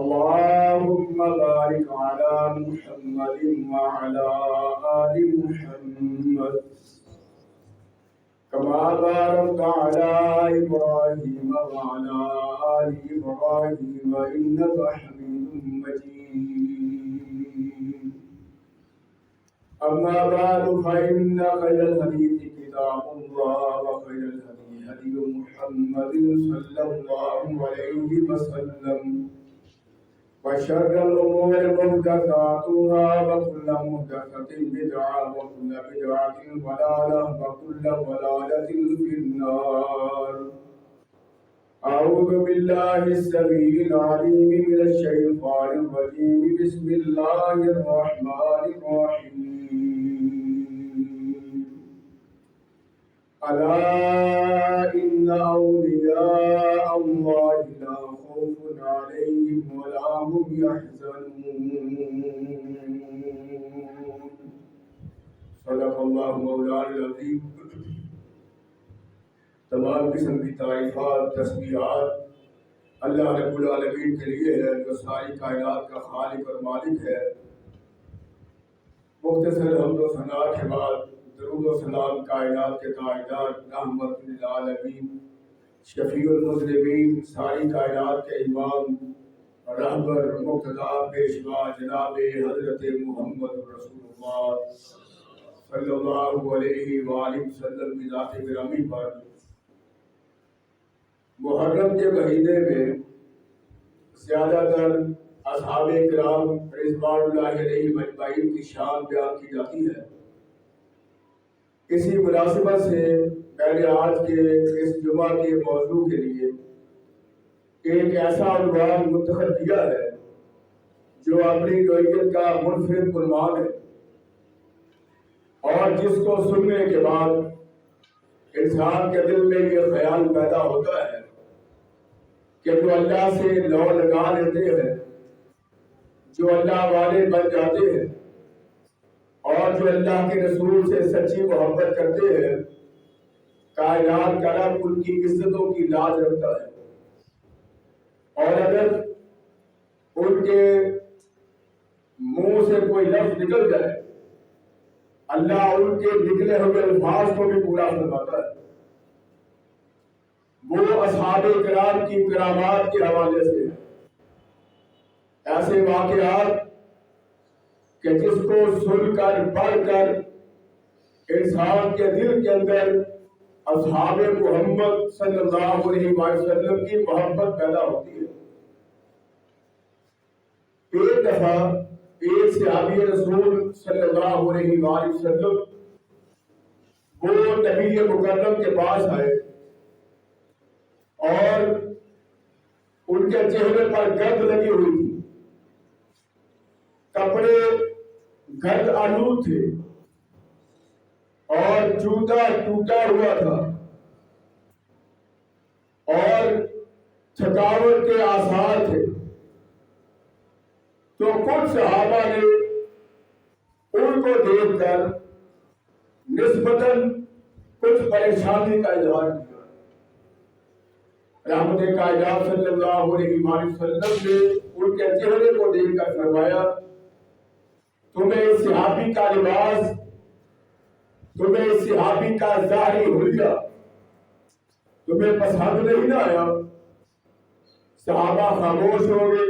اللهم بارك على محمد وعلى آل محمد كما باركت على إبراهيم وعلى آل إبراهيم إنك حميد مجيد. أما بعد فإن خير الحديث كتاب الله وخير الهدي هدي محمد صلى الله عليه وسلم وشر الأمور محدثاتها وكل محدثة بدعة وكل بدعة ضلالة وكل ضلالة في النار. أعوذ بالله السميع العليم من الشيطان الرجيم. بسم الله الرحمن الرحيم. ألا إن أولياء الله لا خوف عليهم ولا هم يحزنون. صدق الله مولانا العظيم. تمام قسم کی تعریفات تسبیحات اللہ رب العالمین کے لیے ہے جو ساری کائنات کا خالق اور مالک ہے. مختصر حمد و ثنا کے بعد درود و سلام کائنات کے تاجدار رحمت للعالمین شفیع المذنبین ساری کائنات کے امام رہبر مقتدی پیشوا جناب حضرت محمد رسول اللہ صلی اللہ علیہ وآلہ وسلم کی ذات گرامی پر محرم کے مہینے میں زیادہ تر اصحاب کرام رضوان اللہ علیہ مجمعین کی شان بیان کی جاتی ہے. اسی مناسبت سے میں نے آج کے اس جمعہ کے موضوع کے لیے ایک ایسا عنوان منتخب کیا ہے جو اپنی نوعیت کا منفرد عنوان ہے اور جس کو سننے کے بعد انسان کے دل میں یہ خیال پیدا ہوتا ہے کہ جو اللہ سے لو لگا لیتے ہیں، جو اللہ والے بن جاتے ہیں اور جو اللہ کے رسول سے سچی محبت کرتے ہیں، کائنات کا رب ان کی عزتوں کی لاج رکھتا ہے. اور اگر ان کے منہ سے کوئی لفظ نکل جائے اللہ ان کے نکلے ہوئے الفاظ کو بھی پورا فرماتا ہے. وہ اصحاب کرام کی کرامات کے حوالے سے ایسے واقعات کہ جس کو سن کر پڑھ کر انسان کے دل کے اندر اصحاب محمد صلی اللہ علیہ وسلم کی محبت پیدا ہوتی ہے. ایک دفعہ ایک صحابی رسول صلی اللہ علیہ وسلم وہ نبی مکرم کے پاس آئے اور ان کے چہرے پر گرد لگی ہوئی تھی، کپڑے گرد آلود تھے اور جوتا ٹوٹا ہوا تھا اور تھکاوٹ کے آثار تھے. تو کچھ صحابہ نے ان کو دیکھ کر نسبتاً کچھ پریشانی کا اظہار کیا. رحمت کائنات صلی اللہ علیہ وسلم نے ان کے چہرے کو دیکھ کر فرمایا تمہیں اس صحابی کا لباس، تمہیں اس صحابی کا ظاہری حلیہ تمہیں پسند نہیں نہ آیا؟ صحابہ خاموش ہو گئے.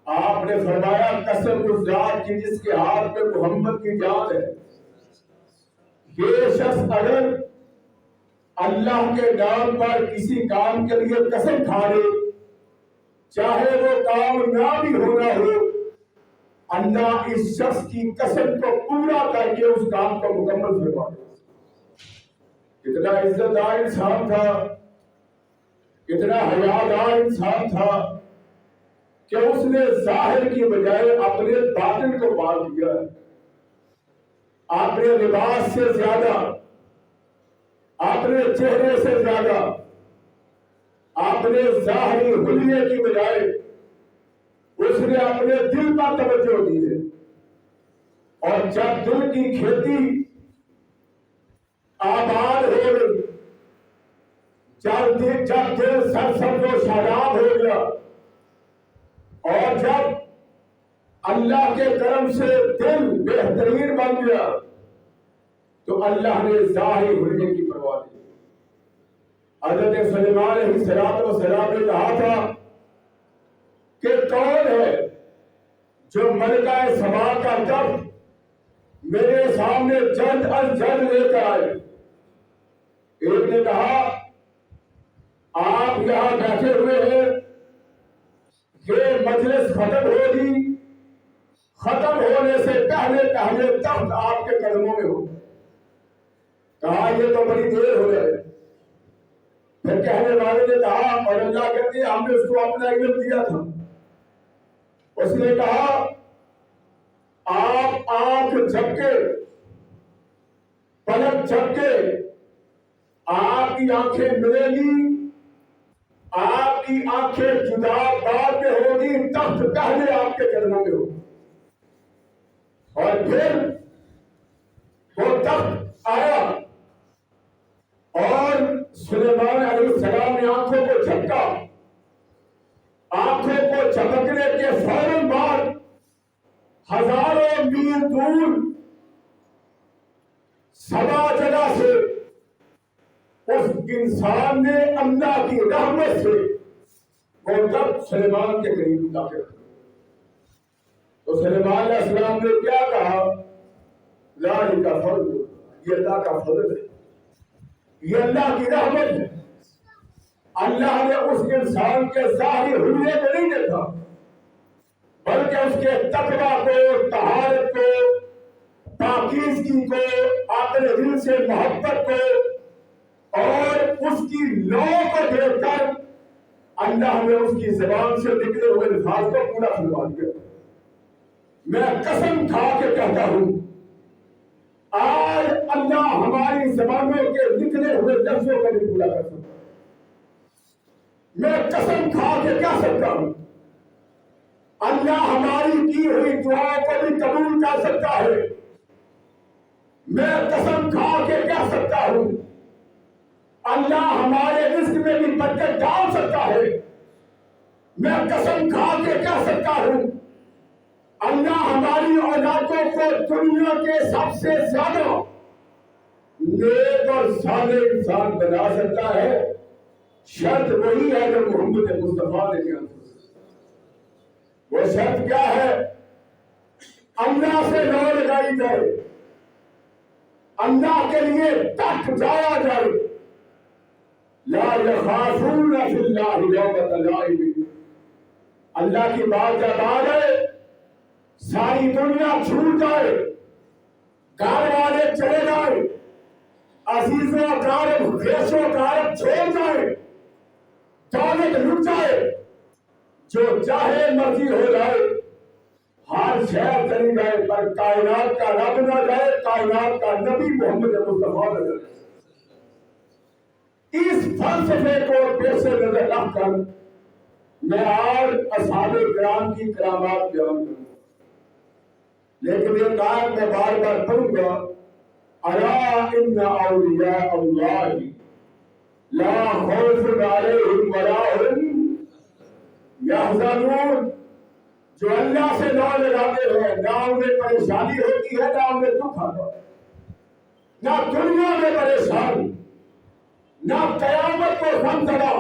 آپ نے فرمایا قسم اس ذات کی جس کے ہاتھ میں محمد کی جان ہے، یہ شخص اگر اللہ کے نام پر کسی کام کے لیے قسم کھا لے چاہے وہ کام نہ بھی ہونا ہو، اللہ اس شخص کی قسم کو پورا کر کے اس کام کو مکمل فرما دے. اتنا عزت دار انسان تھا، اتنا حیادار انسان تھا کہ اس نے ظاہر کی بجائے اپنے باطن کو پال دیا. اپنے لباس سے زیادہ، اپنے چہرے سے زیادہ، اپنے ظاہری حلیے کی بجائے اس نے اپنے دل پر توجہ دی ہے. اور جب دل کی کھیتی آباد ہو گئی، جب دل سرسبز و شاداب ہو گیا، اور جب اللہ کے کرم سے دل بہترین بن گیا تو اللہ نے ظاہر ہونے کی پرواہ نہیں. حضرت سلیمان علیہ السلام نے کہا تھا کہ کون ہے جو ملکہ سبا کا تخت میرے سامنے جلد از جلد لے کر آئے. ایک نے کہا آپ یہاں بیٹھے ہوئے ہیں، یہ مجلس ختم ہوگی، ختم ہونے سے پہلے پہلے تخت آپ کے قدموں میں ہو. کہا یہ تو بڑی دیر ہو جائے. پھر کہنے والے نے کہا اور اللہ کہتے ہیں ہم نے اس کو اپنا علم دیا تھا. اس نے کہا آپ آنکھ جھپکے پلک جھپکے آپ کی آنکھیں ملیں گی، آپ کی آنکھیں جدا بعد میں ہوگی، تخت پہلے آپ کے قدموں میں ہو. اور پھر وہ تخت آیا اور سلیمان علیہ السلام نے آنکھوں کو جھپکا. آنکھوں کو جھپکنے کے فوراً بعد ہزاروں میل دور سبا جگہ سے اس انسان نے اللہ کی رحمت سے وہ تخت سلیمان کے قریب داخل کر. تو سلیمان علیہ السلام نے کیا کہا؟ ذالک فضل، یہ اللہ کا فضل ہے، یہ اللہ کی رحمت ہے. اللہ نے اس انسان کے ظاہری حلیے کو نہیں دیکھا بلکہ اس کے تقویٰ کو، طہارت کو، پاکیزگی کو، عقل دل سے محبت کو اور اس کی لو کو دیکھ کر اللہ نے اس کی زبان سے نکلے ہوئے الفاظ کو پورا سنوا دیا. میں قسم کھا کے کہتا ہوں آج اللہ ہماری زبانوں کے نکلے ہوئے لفظوں کو بھی پورا کر سکتا. میں قسم کھا کے کہہ سکتا ہوں اللہ ہماری کی ہوئی دعا کو بھی قبول کر سکتا ہے. میں قسم کھا کے کہہ سکتا ہوں اللہ ہمارے رزق میں بھی برکت ڈال سکتا ہے. میں قسم کھا کے کہہ سکتا ہوں اللہ ہماری اولادوں کو دنیا کے سب سے زیادہ نیک اور صالح انسان بنا سکتا ہے. شرط وہی ہے جو محمد مصطفیٰ نے بیان کی. وہ شرط کیا ہے؟ اللہ سے نہ لگائی جائے، اللہ کے لیے تک جایا جائے. لا یخافون فی اللہ لومۃ لائم. اللہ کی بات جب آ جائے ساری دنیا چھوٹ جائے، گھر والے چلے جائے، عزیز و اقارب خیش و اقارب چھوڑ جائے، دولت لٹ جائے، جو چاہے مرضی ہو جائے، ہر شہر چلی جائے، پر کائنات کا رب نہ جائے، کائنات کا نبی محمد مصطفیٰ نہ جائے. اس فلسفے کو پیش نظر رکھ کر میں آج اصحاب کرام کی کرامات بیان کروں. لیکن یہ آیت میں بار بار پڑھوں گا، الا ان اولیاء اللہ لا خوف علیہم ولا هم یحزنون. جو اللہ سے نہ لگاتے ہیں نہ انہیں پریشانی ہوتی ہے نہ انہیں دکھ آتا ہے، نہ دنیا میں پریشانی، نہ قیامت کو غم زدہ،